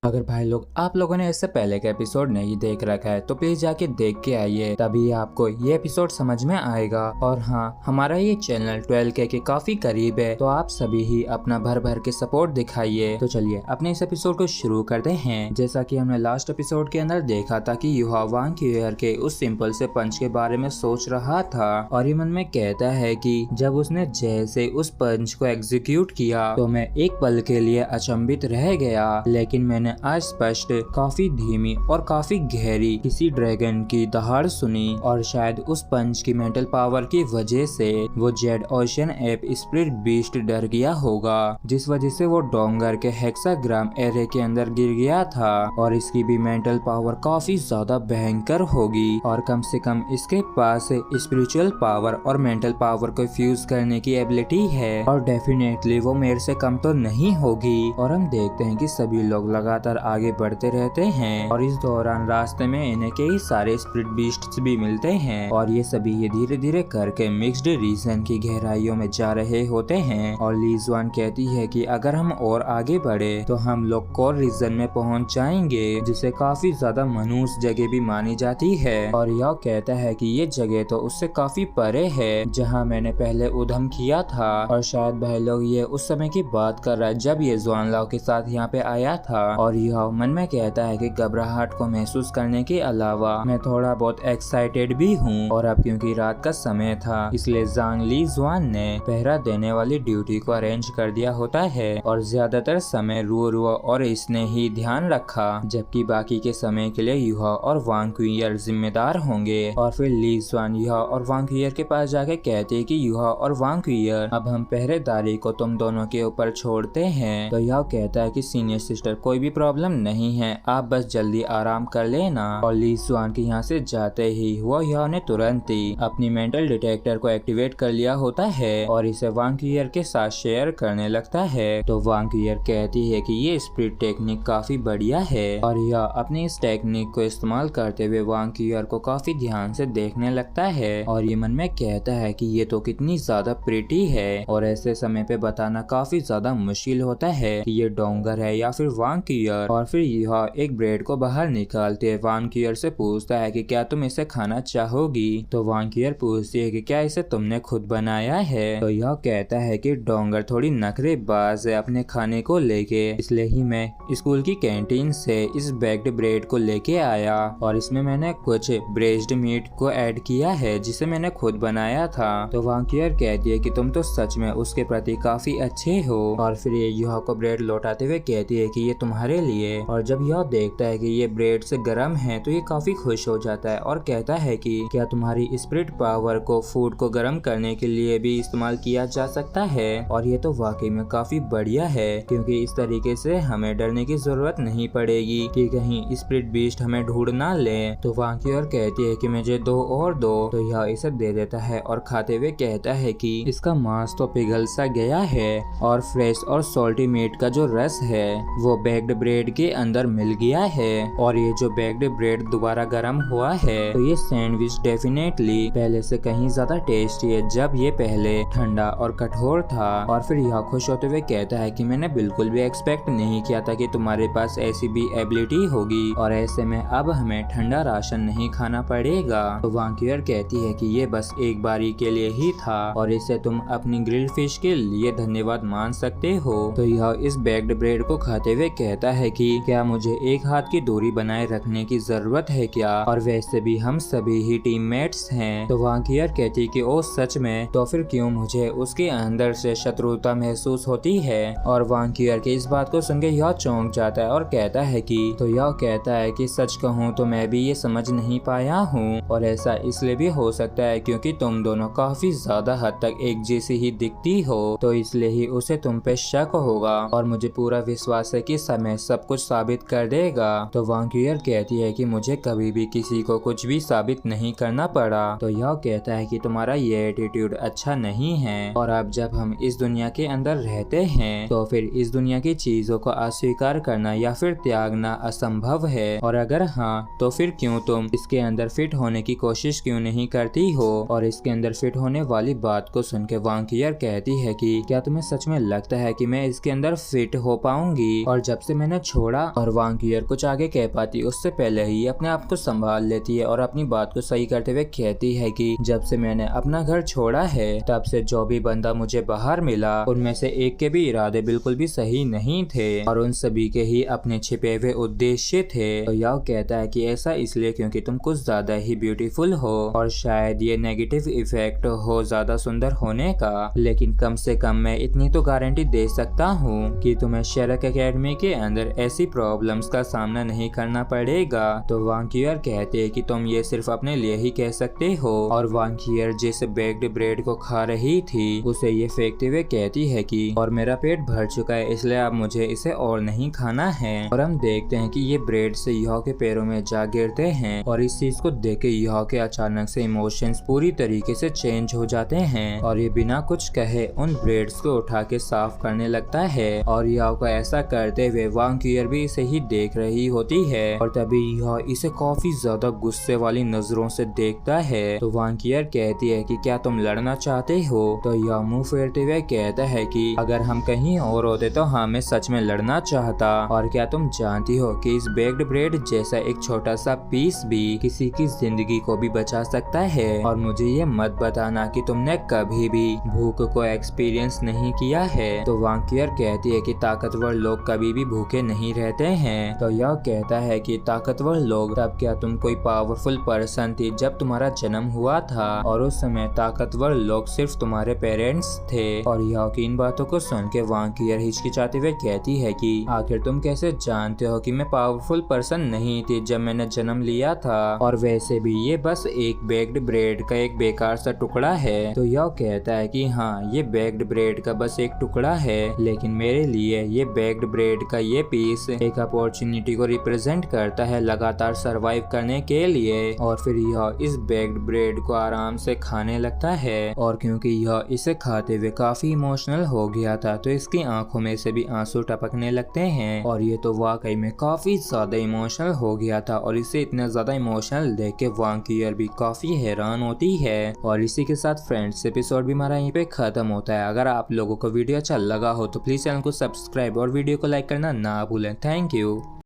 अगर भाई लोग आप लोगों ने इससे पहले का एपिसोड नहीं देख रखा है तो प्लीज जाके देख के आइए, तभी आपको ये एपिसोड समझ में आएगा। और हाँ, हमारा ये चैनल 12K के काफी करीब है, तो आप सभी ही अपना भर भर के सपोर्ट दिखाइए। तो चलिए अपने इस एपिसोड को शुरू करते हैं। जैसा कि हमने लास्ट एपिसोड के अंदर देखा था कि युहा वांग क्यूयर के उस सिंपल से पंच के बारे में सोच रहा था और ये मन में कहता है कि जब उसने जैसे उस पंच को एग्जीक्यूट किया तो मैं एक पल के लिए अचंभित रह गया, लेकिन मैंने आज स्पष्ट काफी धीमी और काफी गहरी किसी ड्रैगन की दहाड़ सुनी और शायद उस पंच की मेंटल पावर की वजह से वो Z ocean app split beast डर गया होगा, जिस वजह से वो डोंगर के हेक्साग्राम एरे के अंदर गिर गया था। और इसकी भी मेंटल पावर काफी ज्यादा भयंकर होगी और कम से कम इसके पास स्पिरिचुअल पावर और मेंटल पावर को फ्यूज करने की एबिलिटी है और डेफिनेटली वो मेरे से कम तो नहीं होगी। और हम देखते हैं कि सभी लोग लगातार आगे बढ़ते रहते हैं और इस दौरान रास्ते में इन्हें कई सारे स्पिरिट बीस्ट्स भी मिलते हैं और ये सभी ये धीरे धीरे करके मिक्स्ड रीजन की गहराइयों में जा रहे होते हैं। और ली जुआन कहती है कि अगर हम और आगे बढ़े तो हम लोग कोर रीजन में पहुंच जाएंगे, जिसे काफी ज्यादा मनूस जगह भी मानी जाती है। और यह कहता है कि ये जगह तो उससे काफी परे है जहाँ मैंने पहले उद्यम किया था। और शायद भाई लोग ये उस समय की बात कर रहा है जब ये जुआन लाओ के साथ यहाँ पे आया था। और यह मन में कहता है कि घबराहट को महसूस करने के अलावा मैं थोड़ा बहुत एक्साइटेड भी हूँ। और अब क्योंकि रात का समय था इसलिए जांग ली जुआन ने पहरा देने वाली ड्यूटी को अरेंज कर दिया होता है और ज्यादातर समय रुओ और इसने ही ध्यान रखा, जबकि बाकी के समय के लिए युहा और वांग क्यूयर जिम्मेदार होंगे। और फिर ली जुआन युहा और वांग क्यूयर के पास जाके कहते हैं कि युहा और वांग क्यूयर अब हम पहरेदारी को तुम दोनों के ऊपर छोड़ते हैं। तो यह कहता है कि सीनियर सिस्टर कोई भी प्रॉब्लम नहीं है, आप बस जल्दी आराम कर लेना। और ली जुआन के यहाँ से जाते ही वो युहा ने तुरंत ही अपनी मेंटल डिटेक्टर को एक्टिवेट कर लिया होता है और इसे वांग क्यूयर के साथ शेयर करने लगता है। तो वांग क्यूयर कहती है कि ये स्पिरिट टेक्निक काफी बढ़िया है और यह अपनी इस टेक्निक को इस्तेमाल करते हुए वांग क्यूयर को काफी ध्यान से देखने लगता है और ये मन में कहता है कि ये तो कितनी ज्यादा प्रिटी है। और ऐसे समय पे बताना काफी ज्यादा मुश्किल होता है कि ये डोंगर है या फिर वांग क्यूयर। और फिर यह एक ब्रेड को बाहर निकालते हुए वांग क्यूयर से पूछता है कि क्या तुम इसे खाना चाहोगी। तो वांग क्यूयर पूछती है कि क्या इसे तुमने खुद बनाया है। तो यह कहता है कि डोंगर थोड़ी नखरेबाज है अपने खाने को लेके, इसलिए ही मैं स्कूल की कैंटीन से इस बेक्ड ब्रेड को लेके आया और इसमें मैंने कुछ ब्रेस्ड मीट को ऐड किया है जिसे मैंने खुद बनाया था। तो वांग क्यूयर कहती है कि तुम तो सच में उसके प्रति काफी अच्छे हो। और फिर ये युहा को ब्रेड लौटाते हुए कहती है कि ये तुम्हारे लिए। और जब यह देखता है कि ये ब्रेड से गर्म है तो ये काफी खुश हो जाता है और कहता है कि क्या तुम्हारी स्पिरिट पावर को फूड को गर्म करने के लिए भी इस्तेमाल किया जा सकता है। और ये तो वाकई में काफी बढ़िया है, क्योंकि इस तरीके से हमें डरने की जरूरत नहीं पड़ेगी कि कहीं स्पिरिट बीस्ट हमें ढूंढ ना ले। तो वांग क्यूयर कहती है कि मुझे दो और दो। तो यह इसे दे देता है और खाते हुए कहता है कि इसका मांस तो पिघल सा गया है और फ्रेश और सॉल्टी मीट का जो रस है वो बेक्ड ब्रेड के अंदर मिल गया है। और ये जो बेक्ड ब्रेड दोबारा गर्म हुआ है तो ये सैंडविच डेफिनेटली पहले से कहीं ज्यादा टेस्टी है जब ये पहले ठंडा और कठोर था। और फिर यह खुश होते हुए कहता है कि मैंने बिल्कुल भी एक्सपेक्ट नहीं किया था कि तुम्हारे पास ऐसी भी एबिलिटी होगी और ऐसे में अब हमें ठंडा राशन नहीं खाना पड़ेगा। तो वांग क्यूयर कहती है कि ये बस एक बारी के लिए ही था और इसे तुम अपनी ग्रिल्ड फिश के लिए धन्यवाद मान सकते हो। तो यह इस बेक्ड ब्रेड को खाते हुए कहता है कि क्या मुझे एक हाथ की दूरी बनाए रखने की जरूरत है क्या, और वैसे भी हम सभी ही टीममेट्स हैं। तो वांग क्यूयर कहती है कि ओ सच में, तो फिर क्यों मुझे उसके अंदर से शत्रुता महसूस होती है। और वांग क्यूयर की इस बात को सुनकर यह चौंक जाता है और कहता है कि तो यह कहता है कि सच कहूँ तो मैं भी ये समझ नहीं पाया हूँ और ऐसा इसलिए भी हो सकता है क्योंकि तुम दोनों काफी ज्यादा हद तक एक जैसी ही दिखती हो, तो इसलिए ही उसे तुम पे शक होगा और मुझे पूरा विश्वास है कि समय सब कुछ साबित कर देगा। तो वांग क्यूयर कहती है कि मुझे कभी भी किसी को कुछ भी साबित नहीं करना पड़ा। तो यह कहता है कि तुम्हारा ये एटीट्यूड अच्छा नहीं है और अब जब हम इस दुनिया के अंदर रहते हैं तो फिर इस दुनिया की चीजों को अस्वीकार करना या फिर त्यागना असंभव है। और अगर हाँ तो फिर क्यों तुम इसके अंदर फिट होने की कोशिश क्यों नहीं करती हो। और इसके अंदर फिट होने वाली बात को सुन के वांग क्यूयर कहती है कि क्या तुम्हें सच में लगता है कि मैं इसके अंदर फिट हो पाऊंगी। और जब से मैंने मैंने छोड़ा। और वांग ईयर कुछ आगे कह पाती उससे पहले ही अपने आप को संभाल लेती है और अपनी बात को सही करते हुए कहती है कि जब से मैंने अपना घर छोड़ा है तब से जो भी बंदा मुझे बाहर मिला उनमें से एक के भी इरादे बिल्कुल भी सही नहीं थे और उन सभी के ही अपने छिपे हुए उद्देश्य थे। तो याओ कहता है कि ऐसा इसलिए क्योंकि तुम कुछ ज्यादा ही ब्यूटीफुल हो और शायद ये नेगेटिव इफेक्ट हो ज्यादा सुंदर होने का, लेकिन कम से कम मैं इतनी तो गारंटी दे सकता हूँ कि तुम्हें शेरक एकेडमी के अंदर ऐसी प्रॉब्लम्स का सामना नहीं करना पड़ेगा। तो वांग ईयर कहते हैं कि तुम ये सिर्फ अपने लिए ही कह सकते हो। और वांग ईयर जिस बेक्ड ब्रेड को खा रही थी उसे ये फेंकते हुए कहती है कि और मेरा पेट भर चुका है इसलिए अब मुझे इसे और नहीं खाना है। और हम देखते हैं कि ये ब्रेड से याओ के पैरों में जा गिरते हैं और इस चीज को देख के याओ के अचानक से इमोशंस पूरी तरीके से चेंज हो जाते हैं और ये बिना कुछ कहे उन ब्रेड्स को उठा के साफ करने लगता है। और याओ को ऐसा करते हुए वांग ईयर भी इसे ही देख रही होती है और तभी याओ इसे काफी ज्यादा गुस्से वाली नजरों से देखता है। तो वांग ईयर कहती है कि क्या तुम लड़ना चाहते हो? तो याओ मुंह फेरते हुए कहता है कि अगर हम कहीं और होते तो हाँ मैं सच में लड़ना चाहता। और क्या तुम जानती हो कि इस बेक्ड ब्रेड जैसा एक छोटा सा पीस भी किसी की जिंदगी को भी बचा सकता है। और मुझे ये मत बताना कि तुमने कभी भी भूख को एक्सपीरियंस नहीं किया है। तो वांग ईयर कहती है कि ताकतवर लोग कभी भी भूखे नहीं रहते हैं। तो यह कहता है कि ताकतवर लोग तब क्या तुम कोई पावरफुल पर्सन थी जब तुम्हारा जन्म हुआ था और उस समय ताकतवर लोग सिर्फ तुम्हारे पेरेंट्स थे। और याओ की इन बातों को सुन के वांग ईयर हिचकिचाते हुए कहती है कि आखिर तुम कैसे जानते हो कि मैं पावरफुल पर्सन नहीं थी जब मैंने जन्म लिया था, और वैसे भी ये बस एक बेक्ड ब्रेड का एक बेकार सा टुकड़ा है। तो याओ कहता है कि हाँ ये बेक्ड ब्रेड का बस एक टुकड़ा है लेकिन मेरे लिए ये बेक्ड ब्रेड का ये पीस एक अपॉर्चुनिटी को रिप्रेजेंट करता है लगातार सरवाइव करने के लिए। और फिर यह इस बेक्ड ब्रेड को आराम से खाने लगता है और क्योंकि यह इसे खाते हुए काफी इमोशनल हो गया था तो इसकी आंखों में से भी आंसू टपकने लगते हैं। और ये तो वाकई में काफी ज्यादा इमोशनल हो गया था और इसे इतना ज्यादा इमोशनल देख के वांग ईयर भी काफी हैरान होती है। और इसी के साथ फ्रेंड्स एपिसोड भी हमारा यहीं पे खत्म होता है। अगर आप लोगों को वीडियो अच्छा लगा हो तो प्लीज चैनल को सब्सक्राइब और वीडियो को लाइक करना ना भूलें। Thank you.